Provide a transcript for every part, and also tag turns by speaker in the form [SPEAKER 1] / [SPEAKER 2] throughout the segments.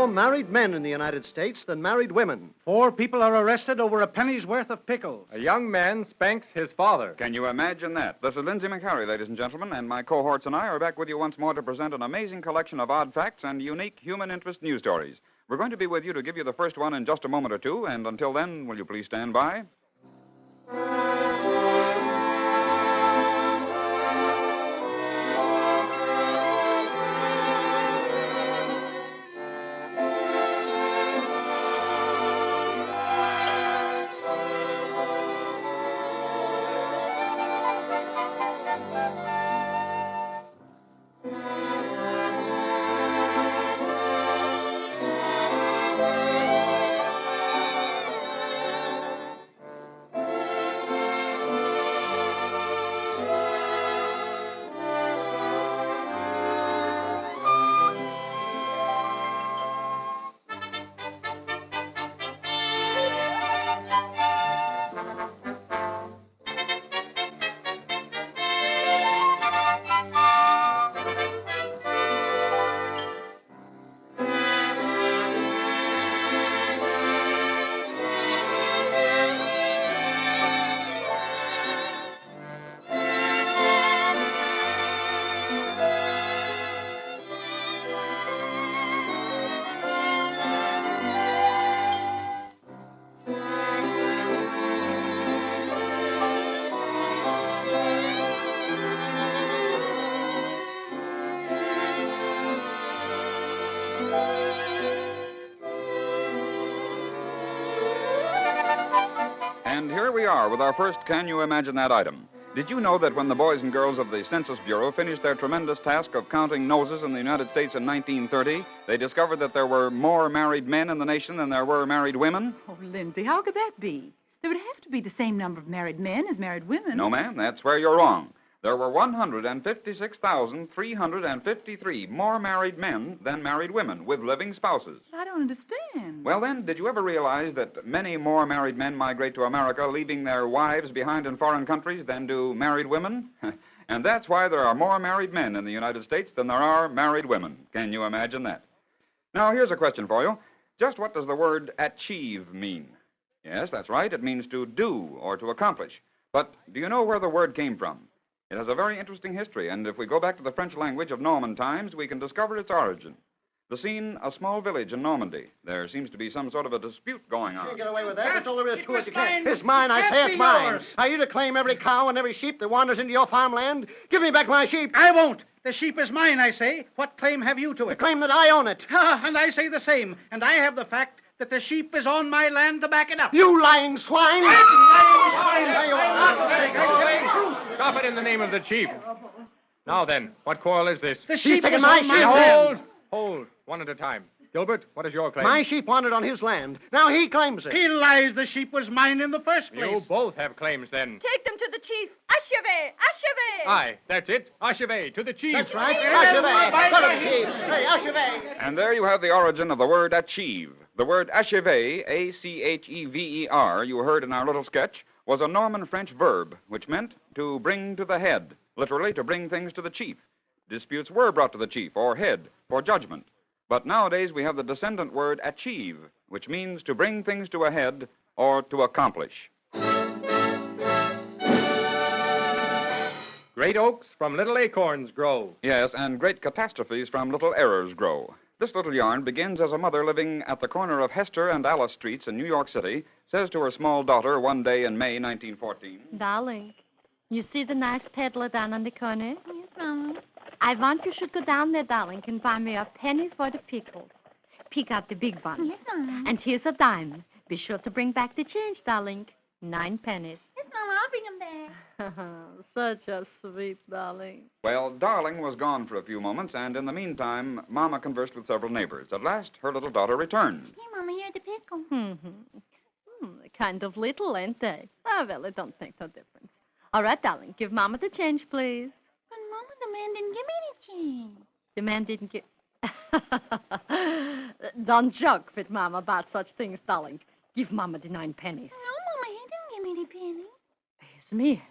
[SPEAKER 1] more married men in the United States than married women.
[SPEAKER 2] 4 people are arrested over a penny's worth of pickles.
[SPEAKER 3] A young man spanks his father.
[SPEAKER 4] Can you imagine that? This is Lindsay McHarry, ladies and gentlemen, and my cohorts and I are back with you once more to present an amazing collection of odd facts and unique human interest news stories. We're going to be with you to give you the first one in just a moment or two, and until then, will you please stand by? And here we are with our first Can You Imagine That item. Did you know that when the boys and girls of the Census Bureau finished their tremendous task of counting noses in the United States in 1930, they discovered that there were more married men in the nation than there were married women?
[SPEAKER 5] Oh, Lindsay, how could that be? There would have to be the same number of married men as married women.
[SPEAKER 4] No, ma'am, that's where you're wrong. There were 156,353 more married men than married women with living spouses.
[SPEAKER 5] I don't understand.
[SPEAKER 4] Well, then, did you ever realize that many more married men migrate to America, leaving their wives behind in foreign countries, than do married women? And that's why there are more married men in the United States than there are married women. Can you imagine that? Now, here's a question for you. Just what does the word achieve mean? Yes, that's right. It means to do or to accomplish. But do you know where the word came from? It has a very interesting history, and if we go back to the French language of Norman times, we can discover its origin. The scene, a small village in Normandy. There seems to be some sort of a dispute going on.
[SPEAKER 1] You can't get away with that. That's all there is to it. You can't.
[SPEAKER 2] mine.
[SPEAKER 1] It's mine. I say it's mine.
[SPEAKER 2] Yours.
[SPEAKER 1] Are you to claim every cow and every sheep that wanders into your farmland? Give me back my sheep.
[SPEAKER 2] I won't. The sheep is mine, I say. What claim have you to
[SPEAKER 1] The
[SPEAKER 2] it?
[SPEAKER 1] claim that I own it.
[SPEAKER 2] And I say the same. And I have the fact that the sheep is on my land to back it up.
[SPEAKER 1] You lying swine.
[SPEAKER 3] Stop it in the name of the chief. Now then, what quarrel is this?
[SPEAKER 2] The
[SPEAKER 1] He's
[SPEAKER 2] sheep
[SPEAKER 1] taking
[SPEAKER 2] is
[SPEAKER 1] my
[SPEAKER 2] on
[SPEAKER 1] sheep.
[SPEAKER 2] my land.
[SPEAKER 3] Hold, one at a time. Gilbert, what is your claim?
[SPEAKER 1] My sheep wandered on his land. Now he claims it.
[SPEAKER 2] He lies. The sheep was mine in the first place.
[SPEAKER 3] You both have claims, then.
[SPEAKER 5] Take them to the chief. Acheve! Acheve!
[SPEAKER 3] Aye, that's it. Acheve, to the chief.
[SPEAKER 1] That's right. Acheve. Go to the chief. Hey, Acheve.
[SPEAKER 4] And there you have the origin of the word achieve. The word achever, A-C-H-E-V-E-R, you heard in our little sketch, was a Norman French verb, which meant to bring to the head, literally to bring things to the chief. Disputes were brought to the chief, or head, for judgment. But nowadays we have the descendant word achieve, which means to bring things to a head or to accomplish.
[SPEAKER 3] Great oaks from little acorns grow.
[SPEAKER 4] Yes, and great catastrophes from little errors grow. This little yarn begins as a mother living at the corner of Hester and Alice Streets in New York City says to her small daughter one day in May 1914,
[SPEAKER 6] Darling, you see the nice peddler down on the corner?
[SPEAKER 5] Yes, Mama.
[SPEAKER 6] I want you should go down there, darling, and buy me a penny's worth of pickles. Pick out the big ones.
[SPEAKER 5] Yes, Mama.
[SPEAKER 6] And here's a dime. Be sure to bring back the change, darling. 9 pennies.
[SPEAKER 5] Yes, Mama, I'll bring them back.
[SPEAKER 6] Such a sweet darling.
[SPEAKER 4] Well, Darling was gone for a few moments, and in the meantime, Mama conversed with several neighbors. At last, her little daughter returned.
[SPEAKER 5] Hey, Mama, you're the pickle.
[SPEAKER 6] Kind of little, ain't they? Oh, well, it don't make no difference. All right, darling, give Mama the change, please.
[SPEAKER 5] But, Mama, the man didn't give me any change.
[SPEAKER 6] The man didn't give... Don't joke with Mama about such things, darling. Give Mama the 9 pennies.
[SPEAKER 5] No, Mama, he didn't give me any penny.
[SPEAKER 6] It's me.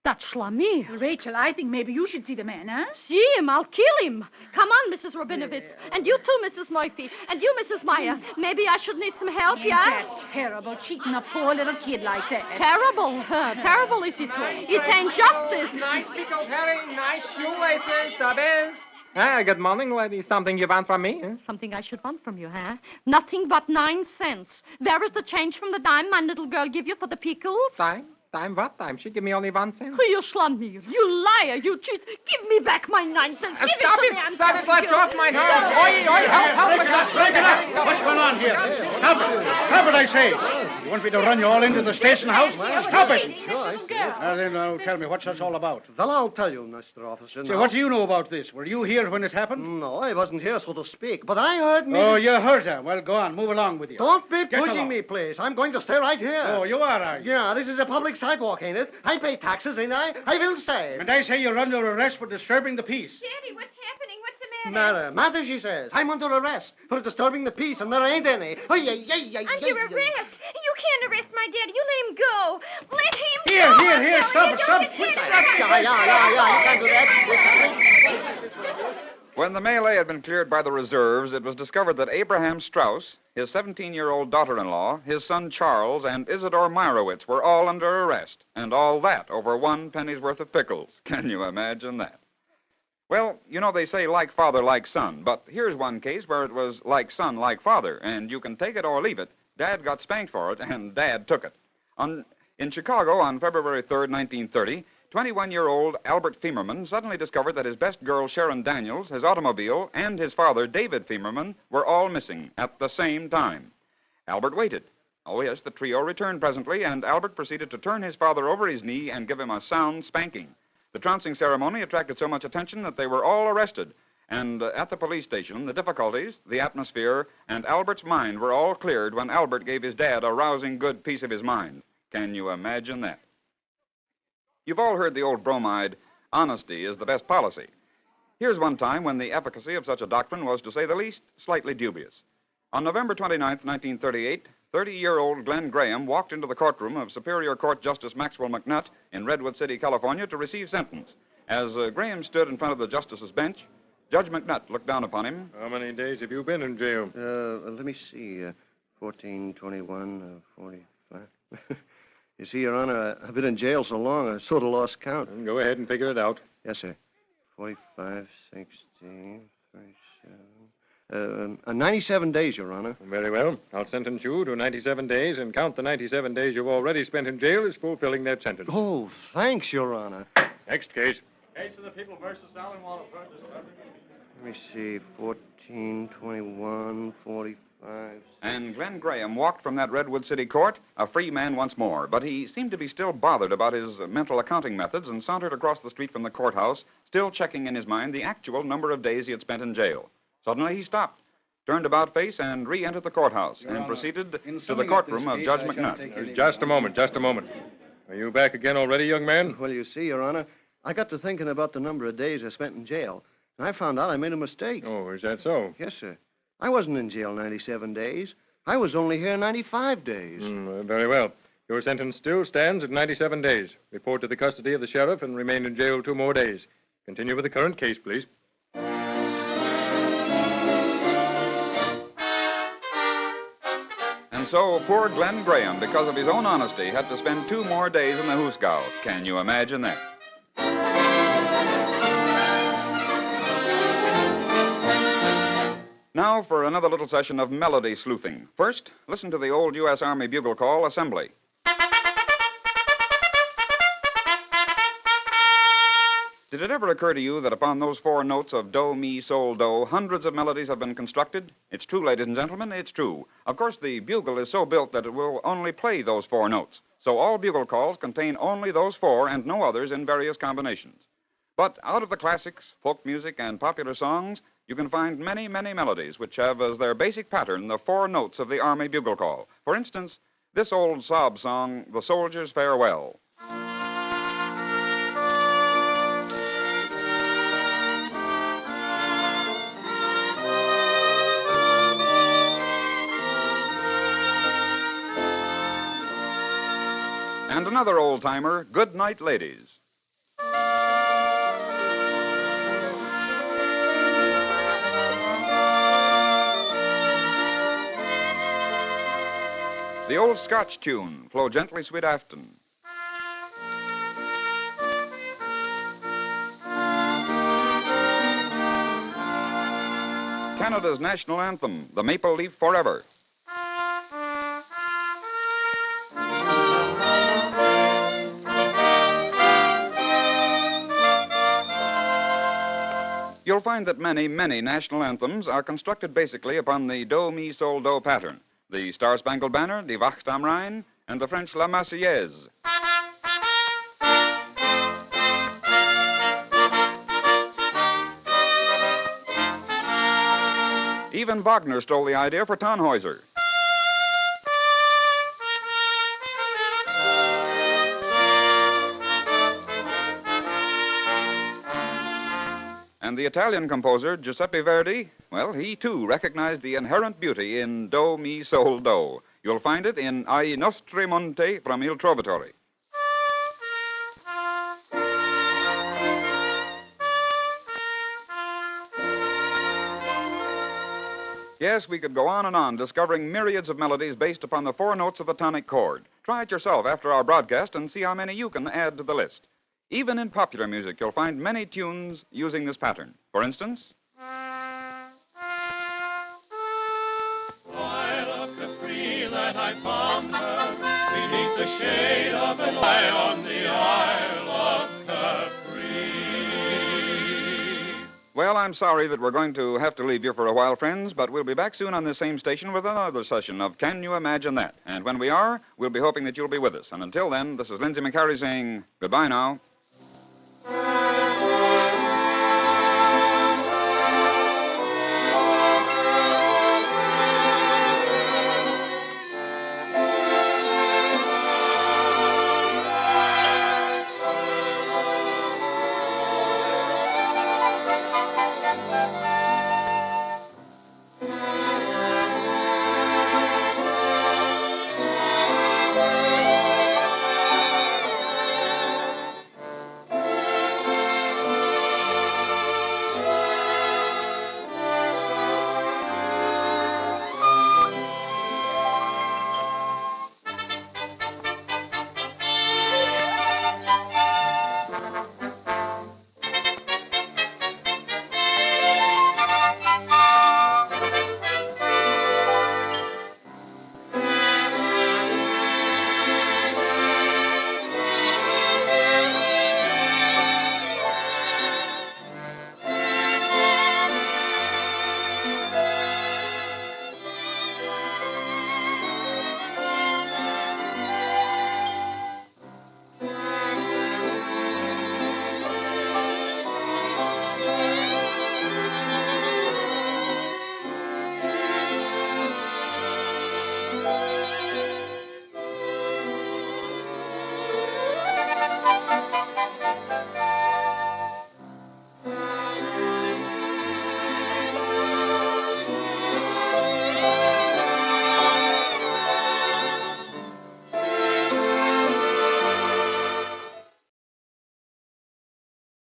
[SPEAKER 6] That's Schlamir.
[SPEAKER 5] Rachel, I think maybe you should see the man, huh?
[SPEAKER 6] See him, I'll kill him. Come on, Mrs. Rabinovitz. And you too, Mrs. Murphy. And you, Mrs. Meyer. Maybe I should need some help,
[SPEAKER 5] Ain't
[SPEAKER 6] yeah?
[SPEAKER 5] that terrible, cheating a poor little kid like that?
[SPEAKER 6] Terrible. Terrible is it. It ain't justice.
[SPEAKER 3] Nice pickled herring, nice shoelaces, Stubbins. Good morning, lady. Something you want from me? Huh?
[SPEAKER 6] Something I should want from you, huh? Nothing but 9 cents. Where is the change from the dime my little girl give you for the pickles?
[SPEAKER 3] Time? Time what time? She give me only 1 cent.
[SPEAKER 6] You Schlamir, you liar, you cheat. Give me back my 9 cents. Give
[SPEAKER 3] Stop
[SPEAKER 6] it
[SPEAKER 3] it!
[SPEAKER 6] to me. I'm
[SPEAKER 3] Stop it!
[SPEAKER 6] telling
[SPEAKER 3] Let
[SPEAKER 6] you.
[SPEAKER 3] go of my hand! Oi! Help!
[SPEAKER 2] Break it up! What's going on here? Stop it! Stop it, I say! You want me to run you all into the station house? Stop it!
[SPEAKER 1] Sure, I see.
[SPEAKER 2] Now then, tell me, what's this all about?
[SPEAKER 1] Well, I'll tell you, Mr. Officer.
[SPEAKER 2] Say,
[SPEAKER 1] now.
[SPEAKER 2] what do you know about this? Were you here when it happened?
[SPEAKER 1] No, I wasn't here, so to speak. But I heard Mrs.
[SPEAKER 2] Oh, you heard her. Well, go on. Move along with you.
[SPEAKER 1] Don't be
[SPEAKER 2] Get
[SPEAKER 1] pushing
[SPEAKER 2] along.
[SPEAKER 1] me, please. I'm going to stay right here.
[SPEAKER 2] Oh, you are you?
[SPEAKER 1] Yeah, this is a public sidewalk, ain't it? I pay taxes, ain't I? I will stay.
[SPEAKER 2] And I say you're under arrest for disturbing the peace.
[SPEAKER 5] Daddy, what's happening? What's the matter?
[SPEAKER 1] Matter, she says. I'm under arrest for disturbing the peace, and there ain't any. Oh, yeah.
[SPEAKER 5] Under arrest? You can't arrest my daddy. You let him go. Let him
[SPEAKER 2] Here,
[SPEAKER 5] go.
[SPEAKER 2] here, here.
[SPEAKER 5] I'm
[SPEAKER 2] Stop
[SPEAKER 5] telling
[SPEAKER 2] it,
[SPEAKER 5] you,
[SPEAKER 2] stop
[SPEAKER 5] don't
[SPEAKER 2] it.
[SPEAKER 5] get hit.
[SPEAKER 1] Yeah. You can't do that.
[SPEAKER 4] When the melee had been cleared by the reserves, it was discovered that Abraham Strauss, his 17-year-old daughter-in-law, his son Charles, and Isidore Meyerowitz were all under arrest, and all that over 1 penny's worth of pickles. Can you imagine that? Well, you know they say like father, like son, but here's one case where it was like son, like father, and you can take it or leave it. Dad got spanked for it, and Dad took it. In Chicago on February 3rd, 1930, 21-year-old Albert Femerman suddenly discovered that his best girl, Sharon Daniels, his automobile, and his father, David Femerman, were all missing at the same time. Albert waited. Oh, yes, the trio returned presently, and Albert proceeded to turn his father over his knee and give him a sound spanking. The trouncing ceremony attracted so much attention that they were all arrested. And at the police station, the difficulties, the atmosphere, and Albert's mind were all cleared when Albert gave his dad a rousing good piece of his mind. Can you imagine that? You've all heard the old bromide, honesty is the best policy. Here's one time when the efficacy of such a doctrine was, to say the least, slightly dubious. On November 29th, 1938, 30-year-old Glenn Graham walked into the courtroom of Superior Court Justice Maxwell McNutt in Redwood City, California, to receive sentence. As Graham stood in front of the justice's bench, Judge McNutt looked down upon him.
[SPEAKER 3] How many days have you been in jail?
[SPEAKER 1] Let me see. 14, 21, 45. You see, Your Honor, I've been in jail so long, I sort of lost count.
[SPEAKER 3] Go ahead and figure it out.
[SPEAKER 1] Yes, sir. 45, 16, 37. 97 days, Your Honor.
[SPEAKER 3] Very well. I'll sentence you to 97 days and count the 97 days you've already spent in jail as fulfilling that sentence.
[SPEAKER 1] Oh, thanks, Your Honor.
[SPEAKER 3] Next case. Case of the People versus Allen Wallace.
[SPEAKER 1] Let me see. 14, 21, 45.
[SPEAKER 4] And Glenn Graham walked from that Redwood City court a free man once more, but he seemed to be still bothered about his mental accounting methods and sauntered across the street from the courthouse, still checking in his mind the actual number of days he had spent in jail. Suddenly he stopped, turned about face, and re-entered the courthouse, and proceeded to the courtroom of Judge McNutt.
[SPEAKER 3] Just a moment. Are you back again already, young man?
[SPEAKER 1] Well, you see, Your Honor, I got to thinking about the number of days I spent in jail, and I found out I made a mistake.
[SPEAKER 3] Oh, is that so?
[SPEAKER 1] Yes, sir. I wasn't in jail 97 days. I was only here 95 days.
[SPEAKER 3] Very well. Your sentence still stands at 97 days. Report to the custody of the sheriff and remain in jail 2 more days. Continue with the current case, please.
[SPEAKER 4] And so poor Glenn Graham, because of his own honesty, had to spend 2 more days in the Hooskow. Can you imagine that? Now for another little session of melody sleuthing. First, listen to the old U.S. Army bugle call, Assembly. Did it ever occur to you that upon those 4 notes of do, mi, sol, do, hundreds of melodies have been constructed? It's true, ladies and gentlemen, it's true. Of course, the bugle is so built that it will only play those 4 notes. So all bugle calls contain only those 4 and no others in various combinations. But out of the classics, folk music, and popular songs, you can find many, many melodies which have as their basic pattern the 4 notes of the Army bugle call. For instance, this old sob song, The Soldier's Farewell. And another old-timer, Good Night Ladies. The old Scotch tune, Flow Gently, Sweet Afton. Canada's national anthem, The Maple Leaf Forever. You'll find that many national anthems are constructed basically upon the Do, Mi, Sol, Do pattern. The Star Spangled Banner, Die Wacht am Rhein, and the French La Marseillaise. Even Wagner stole the idea for Tannhäuser. And the Italian composer, Giuseppe Verdi, well, he too recognized the inherent beauty in Do, Mi, Sol, Do. You'll find it in Ai Nostri Monte from Il Trovatore. Yes, we could go on and on discovering myriads of melodies based upon the four notes of the tonic chord. Try it yourself after our broadcast and see how many you can add to the list. Even in popular music, you'll find many tunes using this pattern. For instance,
[SPEAKER 7] Isle of Capri that I found her, beneath the shade of an eye on the Isle of Capri.
[SPEAKER 4] well, I'm sorry that we're going to have to leave you for a while, friends, but we'll be back soon on this same station with another session of Can You Imagine That? And when we are, we'll be hoping that you'll be with us. And until then, this is Lindsay McCarry saying goodbye now.